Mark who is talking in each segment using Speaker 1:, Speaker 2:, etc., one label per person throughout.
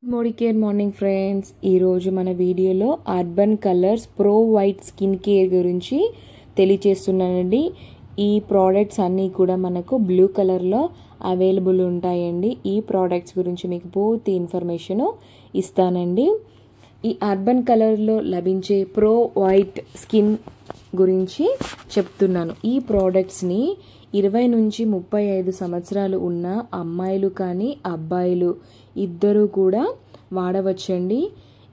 Speaker 1: Modicare morning friends, ఈరోజు మన వీడియోలో urban colours pro white skin care గురించి తెలియచేస్తున్నానండి. ఈ ప్రోడక్ట్స్ అన్నీ కూడా మనకు బ్లూ కలర్లో అవైలబుల్ ఉంటాయండి. ఈ ప్రోడక్ట్స్ గురించి మీకు పూర్తి ఇన్ఫర్మేషన్ ఇస్తానండి. ఈ అర్బన్ కలర్లో లభించే ప్రో వైట్ స్కిన్ గురించి చెప్తున్నాను. ఈ ప్రోడక్ట్స్ని 20 నుంచి 35 సంవత్సరాలు ఉన్న అమ్మాయిలు కానీ అబ్బాయిలు ఇద్దరు కూడా వాడవచ్చండి.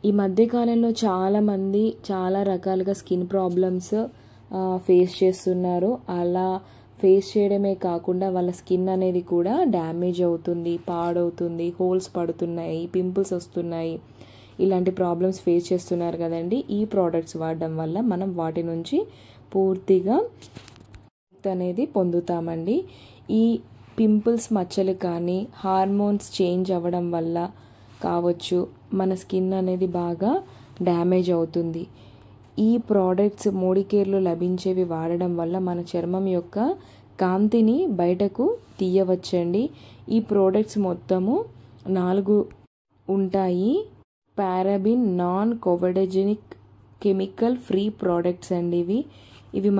Speaker 1: ఈ మధ్యకాలంలో చాలామంది చాలా రకాలుగా స్కిన్ ప్రాబ్లమ్స్ ఫేస్ చేస్తున్నారు. అలా ఫేస్ చేయడమే కాకుండా వాళ్ళ స్కిన్ అనేది కూడా డ్యామేజ్ అవుతుంది, పాడవుతుంది, హోల్స్ పడుతున్నాయి, పింపుల్స్ వస్తున్నాయి. ఇలాంటి ప్రాబ్లమ్స్ ఫేస్ చేస్తున్నారు కదండి. ఈ ప్రోడక్ట్స్ వాడడం వల్ల మనం వాటి నుంచి పూర్తిగా అనేది పొందుతామండి. ఈ పింపుల్స్ మచ్చలు కానీ హార్మోన్స్ చేంజ్ అవ్వడం వల్ల కావచ్చు మన స్కిన్ అనేది బాగా డ్యామేజ్ అవుతుంది. ఈ ప్రోడక్ట్స్ మోడికేర్లో లభించేవి వాడడం వల్ల మన చర్మం యొక్క కాంతిని బయటకు తీయవచ్చండి. ఈ ప్రోడక్ట్స్ మొత్తము 4 ఉంటాయి. Paraben non comedogenic chemical free products అండి. ఇవి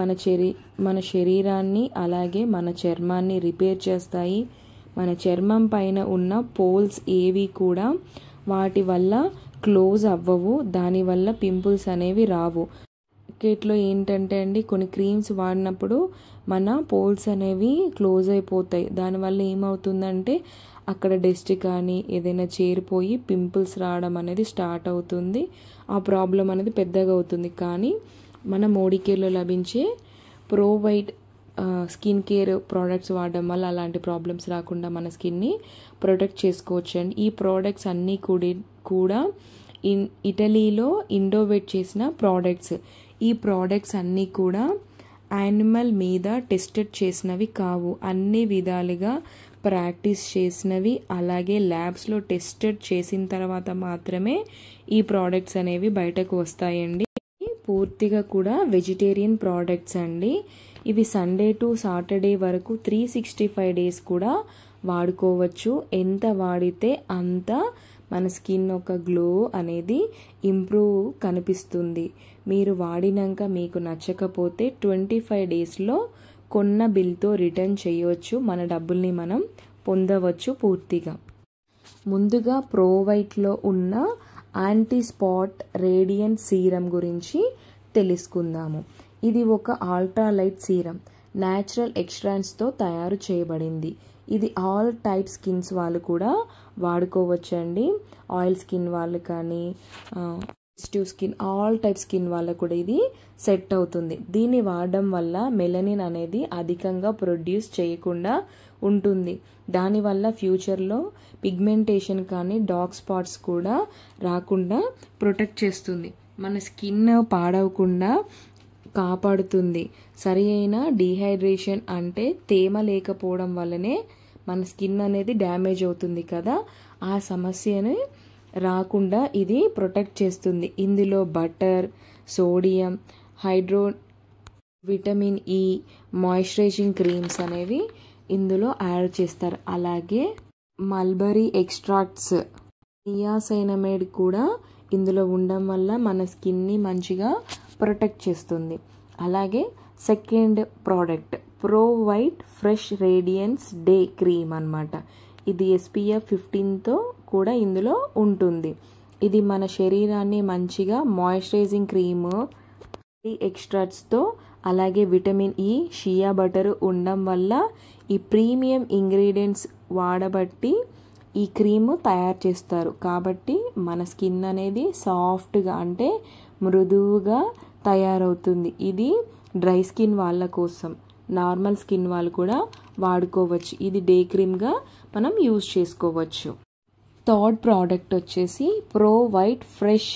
Speaker 1: మన శరీరాన్ని అలాగే మన చర్మాన్ని రిపేర్ చేస్తాయి. మన చర్మం పైన ఉన్న పోల్స్ ఏవి కూడా వాటి వల్ల క్లోజ్ అవ్వవు, దానివల్ల పింపుల్స్ అనేవి రావు. మార్కెట్లో ఏంటంటే అండి, కొన్ని క్రీమ్స్ వాడినప్పుడు మన పోల్స్ అనేవి క్లోజ్ అయిపోతాయి. దానివల్ల ఏమవుతుందంటే అక్కడ డస్ట్ కానీ ఏదైనా చేరిపోయి పింపుల్స్ రావడం అనేది స్టార్ట్ అవుతుంది. ఆ ప్రాబ్లం అనేది పెద్దగా అవుతుంది. కానీ మన మోడికేర్లో లభించే pro white skin care products వాడడం వల్ల అలాంటి ప్రాబ్లమ్స్ రాకుండా మన స్కిన్ని ప్రొటెక్ట్ చేసుకోవచ్చండి. ఈ ప్రోడక్ట్స్ అన్నీ కూడా ఇటలీలో ఇన్నోవేట్ చేసిన ప్రోడక్ట్స్. ఈ ప్రోడక్ట్స్ అన్నీ కూడా యానిమల్ మీద టెస్టెడ్ చేసినవి కావు, అన్ని విధాలుగా ప్రాక్టీస్ చేసినవి, అలాగే ల్యాబ్స్లో టెస్టెడ్ చేసిన తర్వాత మాత్రమే ఈ ప్రోడక్ట్స్ అనేవి బయటకు వస్తాయండి. పూర్తిగా కూడా వెజిటేరియన్ ప్రోడక్ట్స్ అండి. ఇవి సండే టు సాటర్డే వరకు 365 డేస్ కూడా వాడుకోవచ్చు. ఎంత వాడితే అంత మన స్కిన్ ఒక గ్లో అనేది ఇంప్రూవ్ కనిపిస్తుంది. మీరు వాడినాక మీకు నచ్చకపోతే 25 డేస్లో కొన్న బిల్తో రిటర్న్ చేయవచ్చు. మన డబ్బుల్ని మనం పొందవచ్చు పూర్తిగా. ముందుగా ప్రో వైట్లో ఉన్న యాంటీ స్పాట్ రేడియంట్ సీరం గురించి తెలుసుకుందాము. ఇది ఒక అల్ట్రాలైట్ సీరం, న్యాచురల్ ఎక్స్ట్రాంట్స్తో తయారు చేయబడింది. ఇది ఆల్ టైప్ స్కిన్స్ వాళ్ళు కూడా వాడుకోవచ్చండి. ఆయిల్ స్కిన్ వాళ్ళు కానీ sensitive skin, all type skin వాళ్ళకు కూడా ఇది సెట్ అవుతుంది. దీన్ని వాడడం వల్ల మెలనిన్ అనేది అధికంగా ప్రొడ్యూస్ చేయకుండా ఉంటుంది. దానివల్ల ఫ్యూచర్లో పిగ్మెంటేషన్ కానీ డార్క్ స్పాట్స్ కూడా రాకుండా ప్రొటెక్ట్ చేస్తుంది. మన స్కిన్ పాడవకుండా కాపాడుతుంది. సరి అయిన డీహైడ్రేషన్ అంటే తేమ లేకపోవడం వల్లనే మన స్కిన్ అనేది డ్యామేజ్ అవుతుంది కదా, ఆ సమస్యను రాకుండా ఇది ప్రొటెక్ట్ చేస్తుంది. ఇందులో butter, sodium, vitamin E, moisturising creams అనేవి ఇందులో యాడ్ చేస్తారు. అలాగే మల్బరీ ఎక్స్ట్రాక్ట్స్, నియాసైనమైడ్ కూడా ఇందులో ఉండడం వల్ల మన స్కిన్ని మంచిగా ప్రొటెక్ట్ చేస్తుంది. అలాగే second product pro white fresh radiance day cream అన్నమాట. ఇది SPF 15తో కూడా ఇందులో ఉంటుంది. ఇది మన శరీరాన్ని మంచిగా మాయిశ్చరైజింగ్ క్రీమ్, ఎక్స్ట్రాక్ట్స్తో అలాగే విటమిన్ ఈ, షియా బటర్ ఉండడం వల్ల ఈ ప్రీమియం ఇంగ్రీడియంట్స్ వాడబట్టి ఈ క్రీమ్ తయారు చేస్తారు. కాబట్టి మన స్కిన్ అనేది సాఫ్ట్గా అంటే మృదువుగా తయారవుతుంది. ఇది డ్రై స్కిన్ వాళ్ళ కోసం, నార్మల్ స్కిన్ వాళ్ళు కూడా వాడుకోవచ్చు. ఇది డే క్రీమ్గా మనం యూజ్ చేసుకోవచ్చు. థర్డ్ ప్రోడక్ట్ వచ్చేసి pro white fresh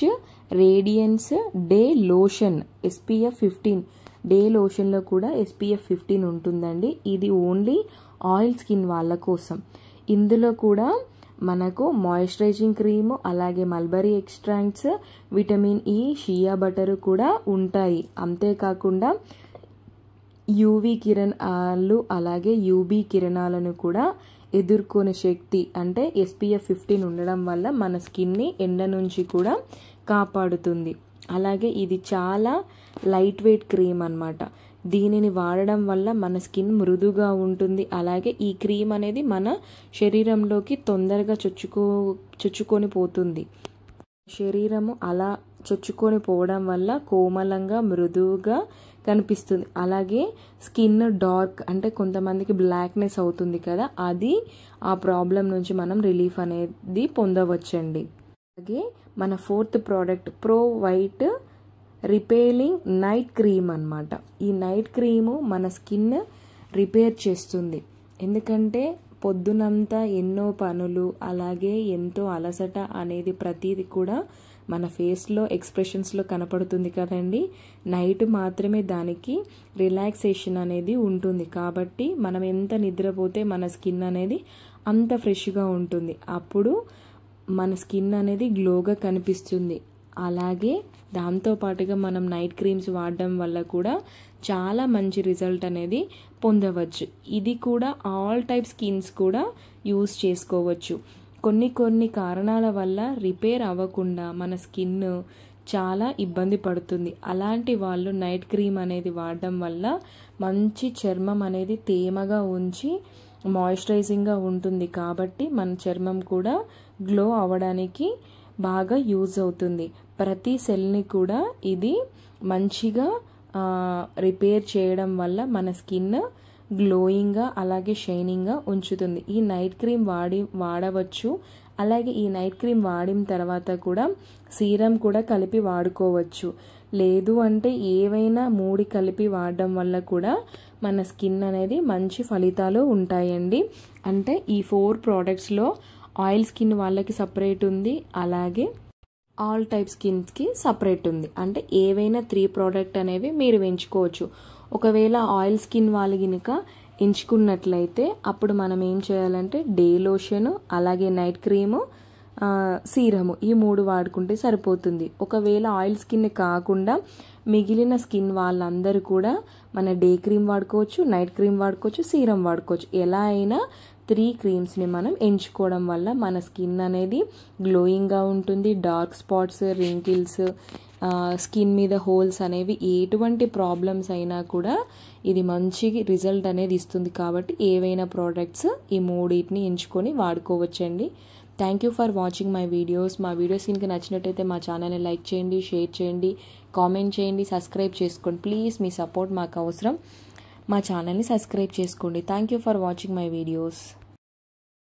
Speaker 1: radiance day lotion SPF 15. Day లోషన్లో కూడా SPF 15 ఉంటుందండి. ఇది ఓన్లీ ఆయిల్ స్కిన్ వాళ్ళ కోసం. ఇందులో కూడా మనకు మాయిశ్చరైజింగ్ క్రీము, అలాగే mulberry extracts, vitamin E, shea butter కూడా ఉంటాయి. అంతేకాకుండా UV కిరణాలు అలాగే UV కిరణాలను కూడా ఎదుర్కొనే శక్తి అంటే SPF 15 ఉండడం వల్ల మన స్కిన్ని ఎండ నుంచి కూడా కాపాడుతుంది. అలాగే ఇది చాలా లైట్ వెయిట్ క్రీమ్ అన్నమాట. దీనిని వాడడం వల్ల మన స్కిన్ మృదుగా ఉంటుంది. అలాగే ఈ క్రీమ్ అనేది మన శరీరంలోకి తొందరగా చొచ్చుకొని పోతుంది. శరీరము అలా చొచ్చుకొని పోవడం వల్ల కోమలంగా మృదువుగా కనిపిస్తుంది. అలాగే స్కిన్ డార్క్ అంటే కొంతమందికి బ్లాక్నెస్ అవుతుంది కదా, అది ఆ ప్రాబ్లం నుంచి మనం రిలీఫ్ అనేది పొందవచ్చండి. అలాగే మన 4th product pro white repelling night cream అన్నమాట. ఈ నైట్ క్రీము మన స్కిన్ రిపేర్ చేస్తుంది. ఎందుకంటే పొద్దునంతా ఎన్నో పనులు అలాగే ఎంతో అలసట అనేది ప్రతిదీ కూడా మన ఫేస్లో ఎక్స్ప్రెషన్స్లో కనపడుతుంది కదండి. నైట్ మాత్రమే దానికి రిలాక్సేషన్ అనేది ఉంటుంది. కాబట్టి మనం ఎంత నిద్రపోతే మన స్కిన్ అనేది అంత ఫ్రెష్గా ఉంటుంది. అప్పుడు మన స్కిన్ అనేది గ్లోగా కనిపిస్తుంది. అలాగే దాంతోపాటుగా మనం నైట్ క్రీమ్స్ వాడడం వల్ల కూడా చాలా మంచి రిజల్ట్ అనేది పొందవచ్చు. ఇది కూడా ఆల్ టైప్ స్కిన్స్ కూడా యూస్ చేసుకోవచ్చు. కొన్ని కారణాల వల్ల రిపేర్ అవ్వకుండా మన స్కిన్ చాలా ఇబ్బంది పడుతుంది. అలాంటి వాళ్ళు నైట్ క్రీమ్ అనేది వాడడం వల్ల మంచి చర్మం అనేది తేమగా ఉంచి మాయిశ్చరైజింగ్గా ఉంటుంది. కాబట్టి మన చర్మం కూడా గ్లో అవ్వడానికి బాగా యూజ్ అవుతుంది. ప్రతి సెల్ని కూడా ఇది మంచిగా రిపేర్ చేయడం వల్ల మన స్కిన్ గ్లోయింగ్గా అలాగే షైనింగ్గా ఉంచుతుంది. ఈ నైట్ క్రీమ్ వాడవచ్చు. అలాగే ఈ నైట్ క్రీమ్ వాడిన తర్వాత కూడా సీరం కూడా కలిపి వాడుకోవచ్చు. లేదు అంటే ఏవైనా 3 కలిపి వాడడం వల్ల కూడా మన స్కిన్ అనేది మంచి ఫలితాలు ఉంటాయండి. అంటే ఈ 4 ప్రోడక్ట్స్లో ఆయిల్ స్కిన్ వాళ్ళకి సపరేట్ ఉంది, అలాగే ఆల్ టైప్ స్కిన్స్కి సపరేట్ ఉంది. అంటే ఏవైనా 3 ప్రోడక్ట్ అనేవి మీరు ఎంచుకోవచ్చు. ఒకవేళ ఆయిల్ స్కిన్ వాళ్ళు కనుక ఎంచుకున్నట్లయితే అప్పుడు మనం ఏం చేయాలంటే డే లోషన్ అలాగే నైట్ క్రీము సీరము ఈ 3 వాడుకుంటే సరిపోతుంది. ఒకవేళ ఆయిల్ స్కిన్ కాకుండా మిగిలిన స్కిన్ వాళ్ళందరూ కూడా మన డే క్రీమ్ వాడుకోవచ్చు, నైట్ క్రీమ్ వాడుకోవచ్చు, సీరం వాడుకోవచ్చు. ఎలా అయినా 3 క్రీమ్స్ని మనం ఎంచుకోవడం వల్ల మన స్కిన్ అనేది గ్లోయింగ్గా ఉంటుంది. డార్క్ స్పాట్స్, రింకిల్స్, స్కిన్ మీద హోల్స్ అనేవి ఎటువంటి ప్రాబ్లమ్స్ అయినా కూడా ఇది మంచి రిజల్ట్ అనేది ఇస్తుంది. కాబట్టి ఏవైనా ప్రోడక్ట్స్ ఈ 3ని ఎంచుకొని వాడుకోవచ్చండి. Thank you for watching my videos. మా వీడియోస్ కనుక నచ్చినట్టయితే మా ఛానల్ని లైక్ చేయండి, షేర్ చేయండి, కామెంట్ చేయండి, సబ్స్క్రైబ్ చేసుకోండి. ప్లీజ్ మీ సపోర్ట్ మాకు అవసరం. మా ఛానల్ని సబ్స్క్రైబ్ చేసుకోండి. Thank you for watching my videos.